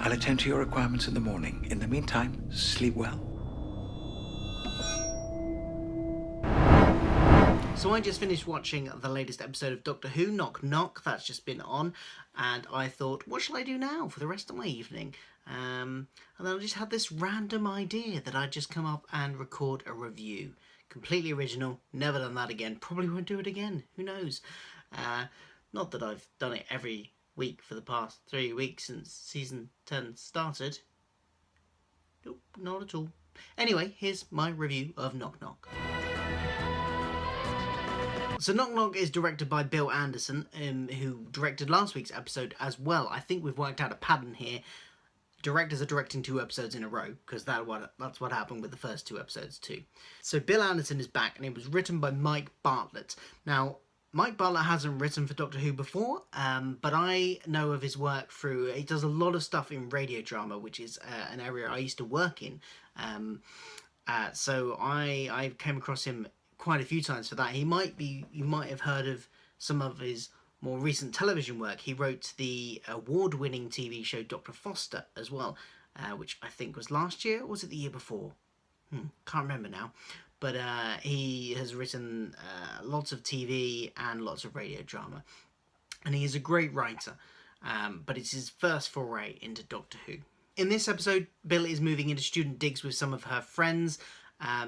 I'll attend to your requirements in the morning. In the meantime, sleep well. So I just finished watching the latest episode of Doctor Who, Knock Knock, that's just been on, and I thought, what shall I do now for the rest of my evening? And then I just had this random idea that I'd just come up and record a review. Completely original, never done that again, probably won't do it again, who knows? Not that I've done it every week for the past 3 weeks since season 10 started. Nope, not at all. Anyway, here's my review of Knock Knock. So Knock Knock is directed by Bill Anderson, who directed last week's episode as well. I think we've worked out a pattern here. Directors are directing 2 episodes in a row, because that's what happened with the first 2 episodes too. So Bill Anderson is back, and it was written by Mike Bartlett. Now, Mike Bartlett hasn't written for Doctor Who before, but I know of his work through... He does a lot of stuff in radio drama, which is an area I used to work in. So I came across him quite a few times for that. You might have heard of some of his more recent television work. He wrote the award-winning TV show Dr. Foster as well, which I think was last year, or was it the year before? Can't remember now. But he has written lots of TV and lots of radio drama. And he is a great writer, but it's his first foray into Doctor Who. In this episode, Bill is moving into student digs with some of her friends.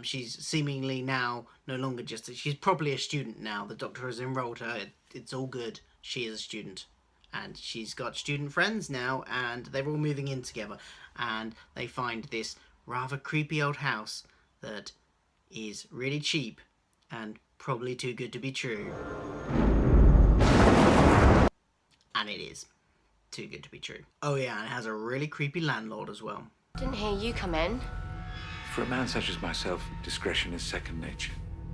She's seemingly now no longer she's probably a student now. The Doctor has enrolled her. It's all good. She is a student. And she's got student friends now, and they're all moving in together. And they find this rather creepy old house that is really cheap and probably too good to be true. And it is. Too good to be true. Oh yeah, and it has a really creepy landlord as well. Didn't hear you come in. For a man such as myself, discretion is second nature.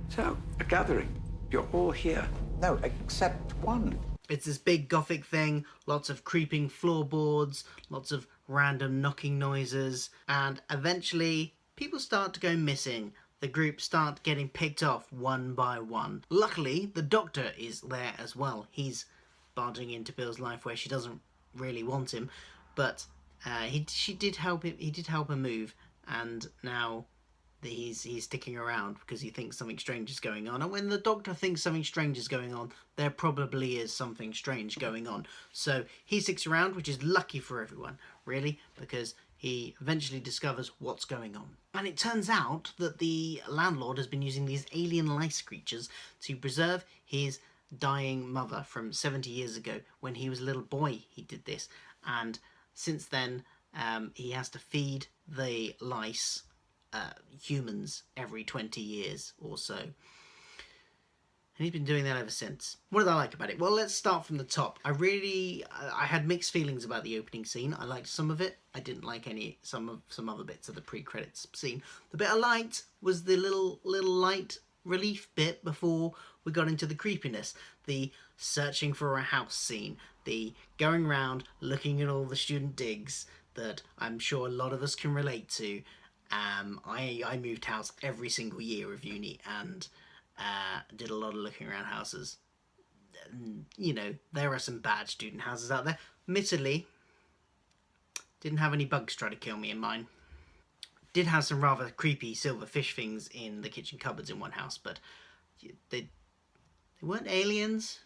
So, a gathering. You're all here. No, except one. It's this big gothic thing, lots of creeping floorboards, lots of random knocking noises, and eventually people start to go missing. The group start getting picked off one by one. Luckily, the Doctor is there as well. He's barging into Bill's life where she doesn't really want him, but he did help her move. And now he's sticking around because he thinks something strange is going on. And when the Doctor thinks something strange is going on, there probably is something strange going on. So he sticks around, which is lucky for everyone, really, because he eventually discovers what's going on. And it turns out that the landlord has been using these alien lice creatures to preserve his dying mother from 70 years ago. When he was a little boy, he did this. And since then, he has to feed the lice humans every 20 years or so. And he's been doing that ever since. What did I like about it? Well, let's start from the top. I had mixed feelings about the opening scene. I liked some of it. I didn't like some other bits of the pre-credits scene. The bit I liked was the little light relief bit before we got into the creepiness. The searching for a house scene. The going around looking at all the student digs that I'm sure a lot of us can relate to. I moved house every single year of uni and did a lot of looking around houses. You know, there are some bad student houses out there. Admittedly, didn't have any bugs try to kill me in mine. Did have some rather creepy silver fish things in the kitchen cupboards in one house, but they weren't aliens,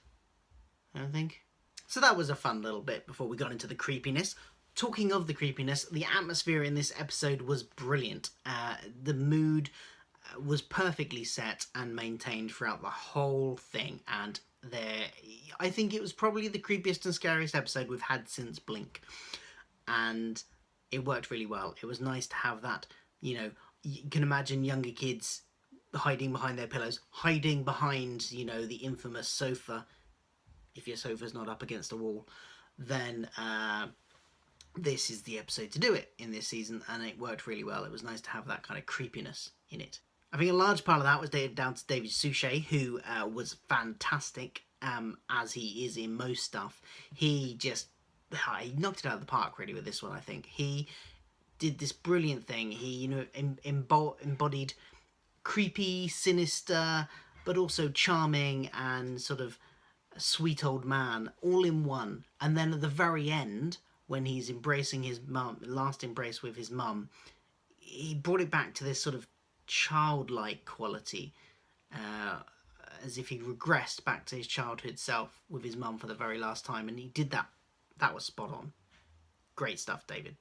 I don't think. So that was a fun little bit before we got into the creepiness. Talking of the creepiness, the atmosphere in this episode was brilliant. The mood was perfectly set and maintained throughout the whole thing, and I think it was probably the creepiest and scariest episode we've had since Blink, and it worked really well. It was nice to have that, you know, you can imagine younger kids hiding behind their pillows, hiding behind, you know, the infamous sofa. If your sofa's not up against a wall, then this is the episode to do it in this season, and it worked really well. It was nice to have that kind of creepiness in it. I think a large part of that was down to David Suchet, who was fantastic, as he is in most stuff. He knocked it out of the park really with this one, I think. He did this brilliant thing. He, you know, embodied creepy, sinister, but also charming and sort of a sweet old man all in one. And then at the very end, when he's embracing his mum, last embrace with his mum, he brought it back to this sort of childlike quality, as if he regressed back to his childhood self with his mum for the very last time, and he did that. That was spot on. Great stuff, David.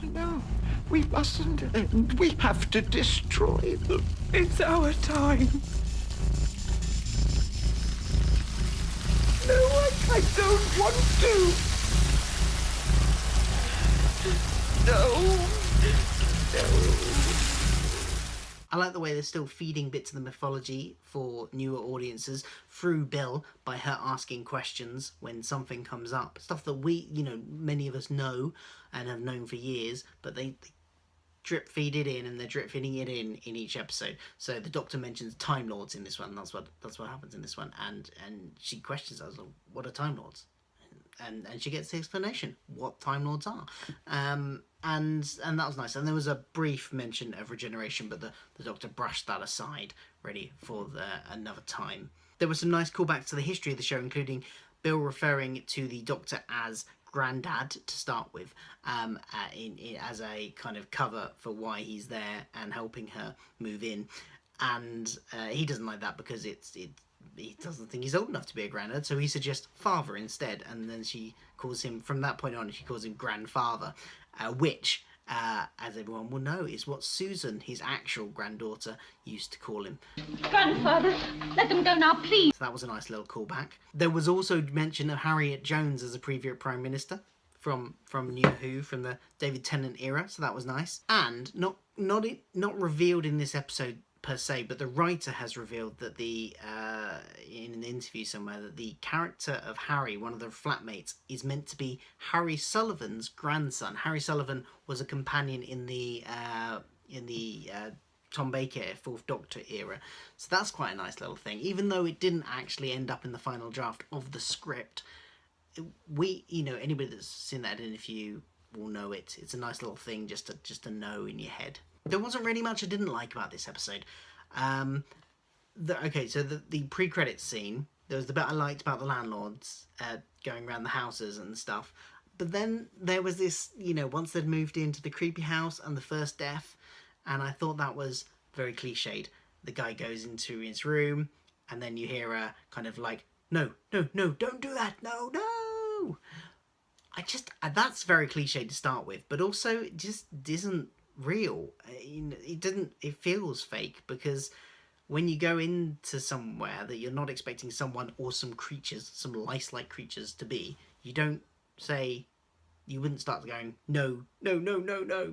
No, we mustn't end. We have to destroy them. It's our time. No, I don't want to. No. I like the way they're still feeding bits of the mythology for newer audiences through Bill by her asking questions when something comes up. Stuff that we, many of us know and have known for years, but they drip feed it in, and they're drip feeding it in each episode. So the Doctor mentions Time Lords in this one. That's what happens in this one, and she questions us, what are Time Lords? And she gets the explanation what Time Lords are, and that was nice. And there was a brief mention of regeneration, but the Doctor brushed that aside, ready for another time. There was some nice callbacks to the history of the show, including Bill referring to the Doctor as Grandad to start with, as a kind of cover for why he's there and helping her move in, and he doesn't like that because he doesn't think he's old enough to be a grandad, so he suggests father instead, and then she calls him, from that point on, she calls him grandfather, which, as everyone will know, is what Susan, his actual granddaughter, used to call him. Grandfather, let them go now, please. So that was a nice little callback. There was also mention of Harriet Jones as a previous Prime Minister from New Who, from the David Tennant era, so that was nice. And not revealed in this episode per se, but the writer has revealed that in an interview somewhere, that the character of Harry, one of the flatmates, is meant to be Harry Sullivan's grandson. Harry Sullivan was a companion in the Tom Baker Fourth Doctor era, so that's quite a nice little thing. Even though it didn't actually end up in the final draft of the script, anybody that's seen that interview will know it. It's a nice little thing just to know in your head. There wasn't really much I didn't like about this episode. The pre-credits scene, there was the bit I liked about the landlords going around the houses and stuff. But then there was this, once they'd moved into the creepy house and the first death, and I thought that was very cliched. The guy goes into his room, and then you hear a kind of like, no, don't do that, no. That's very cliched to start with, but also it just isn't real. It feels fake, because when you go into somewhere that you're not expecting someone or some creatures, some lice-like creatures to be, you wouldn't start going, no,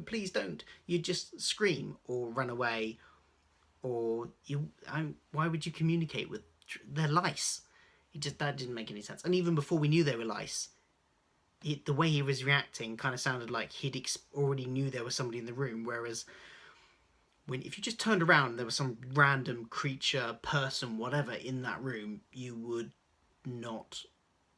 please don't. You'd just scream or run away, or why would you communicate with, they're lice. That didn't make any sense. And even before we knew they were lice, the way he was reacting kind of sounded like he'd already knew there was somebody in the room, whereas if you just turned around and there was some random creature, person, whatever in that room, you would not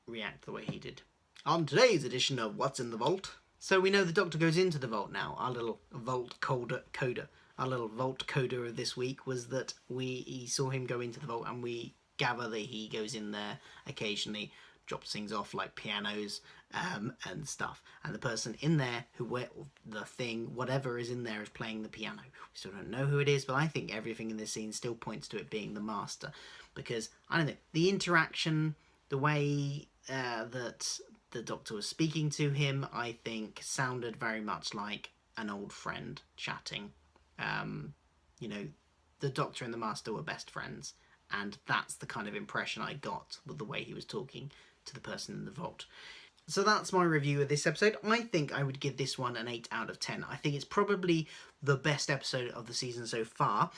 react the way he did. On today's edition of What's in the Vault. So we know the Doctor goes into the vault now. Our little vault coder. Our little vault coder of this week was that he saw him go into the vault, and we gather that he goes in there occasionally, drops things off like pianos and stuff, and the person in there whatever is in there is playing the piano. We still don't know who it is, but I think everything in this scene still points to it being the Master, because I don't know, the interaction, the way that the Doctor was speaking to him, I think sounded very much like an old friend chatting. The Doctor and the Master were best friends, and that's the kind of impression I got with the way he was talking to the person in the vault. So that's my review of this episode. I think I would give this one an 8 out of 10. I think it's probably the best episode of the season so far.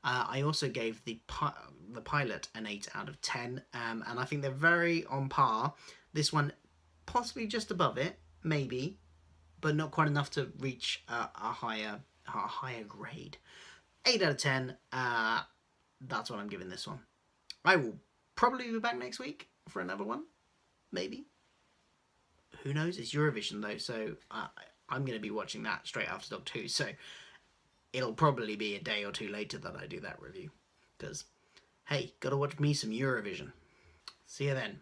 I also gave the pilot an 8 out of 10, and I think they're very on par. This one possibly just above it, maybe, but not quite enough to reach a higher grade. 8 out of 10, that's what I'm giving this one. I will probably be back next week for another one, maybe. Who knows? It's Eurovision though, so I'm going to be watching that straight after Doctor Who, so it'll probably be a day or two later that I do that review, because, hey, gotta watch me some Eurovision. See you then.